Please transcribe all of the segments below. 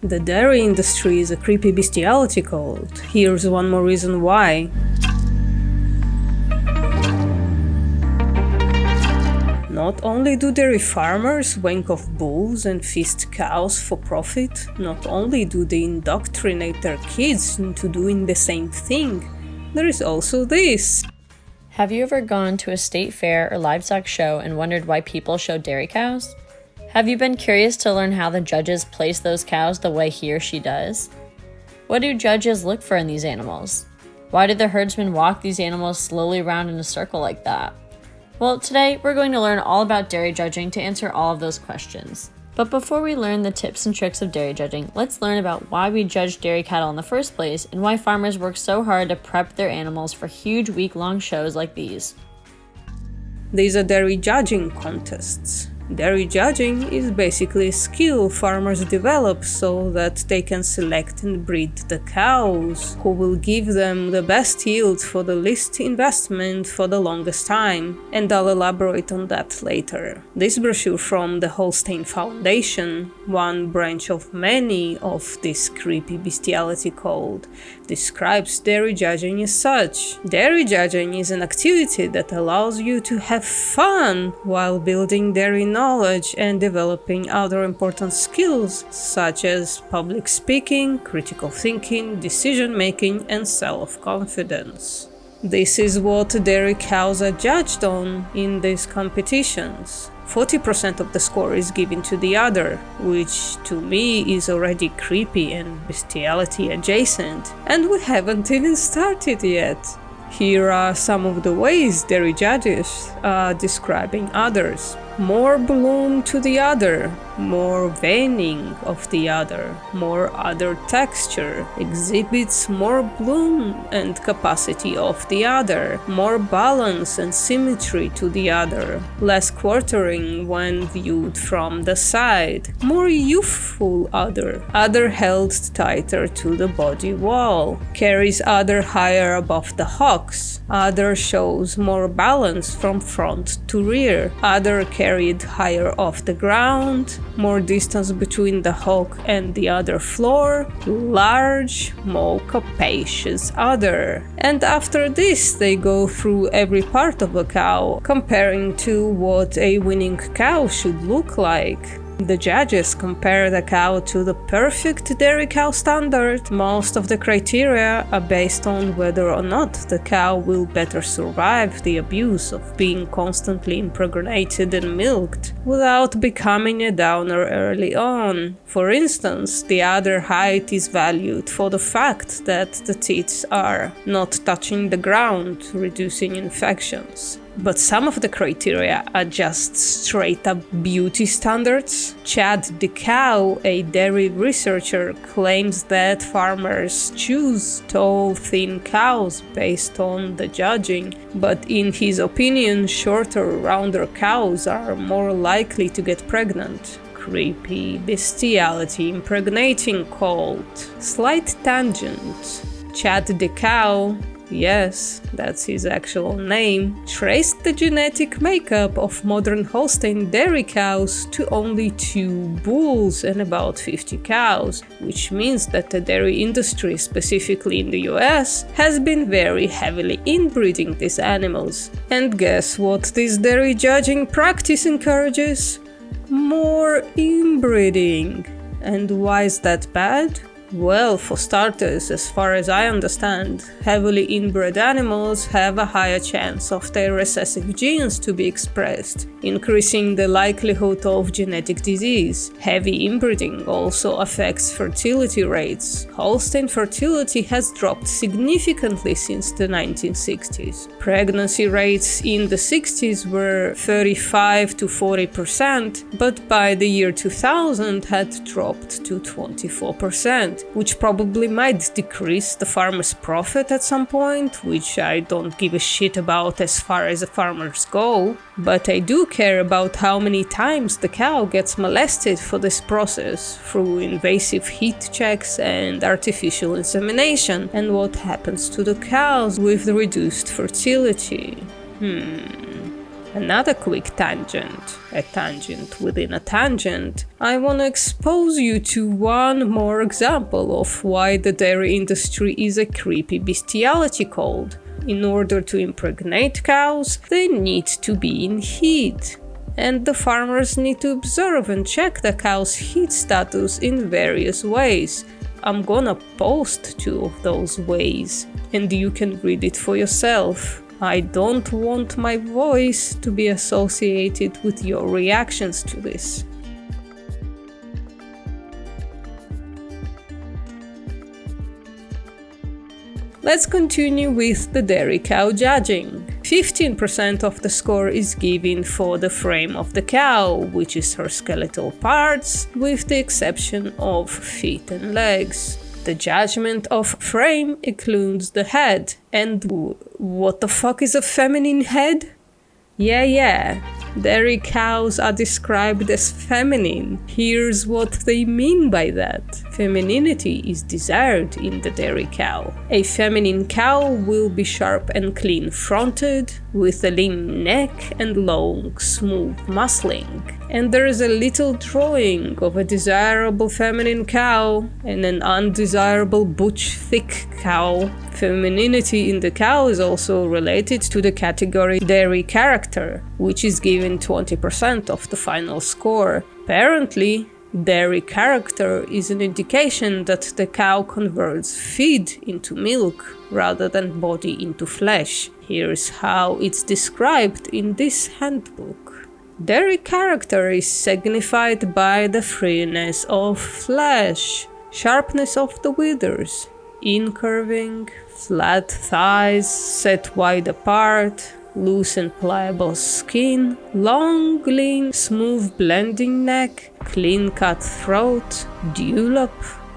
The dairy industry is a creepy bestiality cult. Here's one more reason why. Not only do dairy farmers wank off bulls and feast cows for profit, not only do they indoctrinate their kids into doing the same thing, there is also this. Have you ever gone to a state fair or livestock show and wondered why people show dairy cows? Have you been curious to learn how the judges place those cows the way he or she does? What do judges look for in these animals? Why do the herdsmen walk these animals slowly around in a circle like that? Well, today we're going to learn all about dairy judging to answer all of those questions. But before we learn the tips and tricks of dairy judging, let's learn about why we judge dairy cattle in the first place and why farmers work so hard to prep their animals for huge week-long shows like these. These are dairy judging contests. Dairy judging is basically a skill farmers develop so that they can select and breed the cows who will give them the best yield for the least investment for the longest time, and I'll elaborate on that later. This brochure from the Holstein Foundation, one branch of many of this creepy bestiality cult, describes dairy judging as such. Dairy judging is an activity that allows you to have fun while building dairy knowledge and developing other important skills such as public speaking, critical thinking, decision making, and self-confidence. This is what dairy cows are judged on in these competitions. 40% of the score is given to the udder, which to me is already creepy and bestiality adjacent, and we haven't even started yet. Here are some of the ways dairy judges are describing udders. More bloom to the udder, more veining of the udder, more udder texture, exhibits more bloom and capacity of the udder, more balance and symmetry to the udder, less quartering when viewed from the side, more youthful udder held tighter to the body wall, carries udder higher above the hocks, udder shows more balance from front to rear, udder carried higher off the ground, more distance between the hock and the udder floor, large, more capacious udder. And after this they go through every part of a cow, comparing to what a winning cow should look like. The judges compare the cow to the perfect dairy cow standard. Most of the criteria are based on whether or not the cow will better survive the abuse of being constantly impregnated and milked without becoming a downer early on. For instance, the udder height is valued for the fact that the teats are not touching the ground, reducing infections. But some of the criteria are just straight up beauty standards. Chad DeCow, a dairy researcher, claims that farmers choose tall, thin cows based on the judging, but in his opinion, shorter, rounder cows are more likely to get pregnant. Creepy bestiality impregnating cult. Slight tangent. Chad DeCow, yes, that's his actual name, traced the genetic makeup of modern Holstein dairy cows to only 2 bulls and about 50 cows, which means that the dairy industry, specifically in the US, has been very heavily inbreeding these animals. And guess what this dairy judging practice encourages? More inbreeding. And why is that bad? Well, for starters, as far as I understand, heavily inbred animals have a higher chance of their recessive genes to be expressed, increasing the likelihood of genetic disease. Heavy inbreeding also affects fertility rates. Holstein fertility has dropped significantly since the 1960s. Pregnancy rates in the 60s were 35 to 40%, but by the year 2000 had dropped to 24%. Which probably might decrease the farmer's profit at some point, which I don't give a shit about as far as the farmers go, but I do care about how many times the cow gets molested for this process through invasive heat checks and artificial insemination, and what happens to the cows with the reduced fertility. Another quick tangent, a tangent within a tangent. I want to expose you to one more example of why the dairy industry is a creepy bestiality cult. In order to impregnate cows, they need to be in heat. And the farmers need to observe and check the cow's heat status in various ways. I'm gonna post 2 of those ways, and you can read it for yourself. I don't want my voice to be associated with your reactions to this. Let's continue with the dairy cow judging. 15% of the score is given for the frame of the cow, which is her skeletal parts, with the exception of feet and legs. The judgment of frame includes the head. And what the fuck is a feminine head? Yeah. Dairy cows are described as feminine. Here's what they mean by that. Femininity is desired in the dairy cow. A feminine cow will be sharp and clean-fronted, with a lean neck and long, smooth muscling. And there is a little drawing of a desirable feminine cow and an undesirable butch thick cow. Femininity in the cow is also related to the category dairy character, which is given 20% of the final score. Apparently, dairy character is an indication that the cow converts feed into milk rather than body into flesh. Here's how it's described in this handbook. Dairy character is signified by the freeness of flesh, sharpness of the withers, incurving, flat thighs set wide apart, loose and pliable skin, long, lean, smooth blending neck, clean-cut throat, dewlap,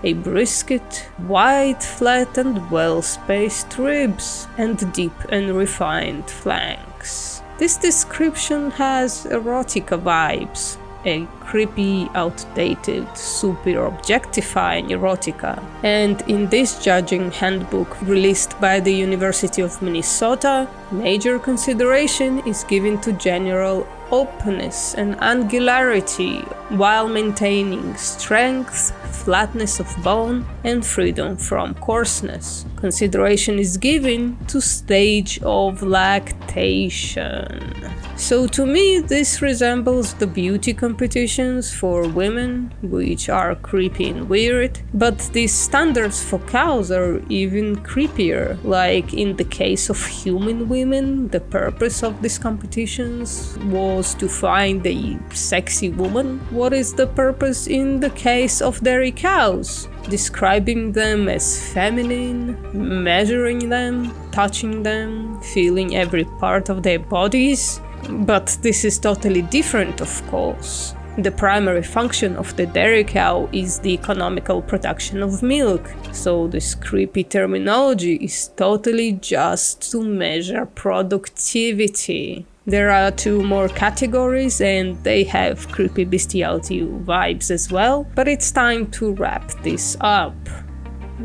a brisket, wide, flat and well-spaced ribs, and deep and refined flanks. This description has erotica vibes, a creepy, outdated, super objectifying erotica. And in this judging handbook released by the University of Minnesota, major consideration is given to general openness and angularity while maintaining strength, flatness of bone, and freedom from coarseness. Consideration is given to stage of lactation. So to me, this resembles the beauty competitions for women, which are creepy and weird, but these standards for cows are even creepier. Like in the case of human women, the purpose of these competitions was to find a sexy woman. What is the purpose in the case of dairy cows? Describing them as feminine, measuring them, touching them, feeling every part of their bodies. But this is totally different, of course. The primary function of the dairy cow is the economical production of milk, so this creepy terminology is totally just to measure productivity. There are 2 more categories and they have creepy bestiality vibes as well, but it's time to wrap this up.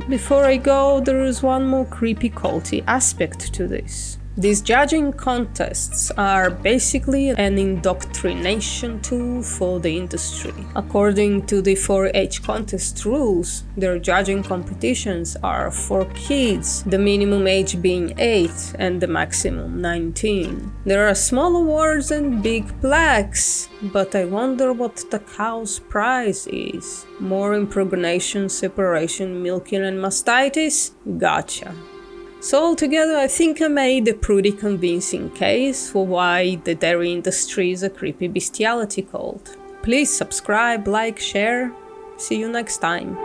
Before I go, there is one more creepy culty aspect to this. These judging contests are basically an indoctrination tool for the industry. According to the 4-H contest rules, their judging competitions are for kids, the minimum age being 8 and the maximum 19. There are small awards and big plaques, but I wonder what the cow's prize is. More impregnation, separation, milking and mastitis? Gotcha. So altogether, I think I made a pretty convincing case for why the dairy industry is a creepy bestiality cult. Please subscribe, like, share. See you next time.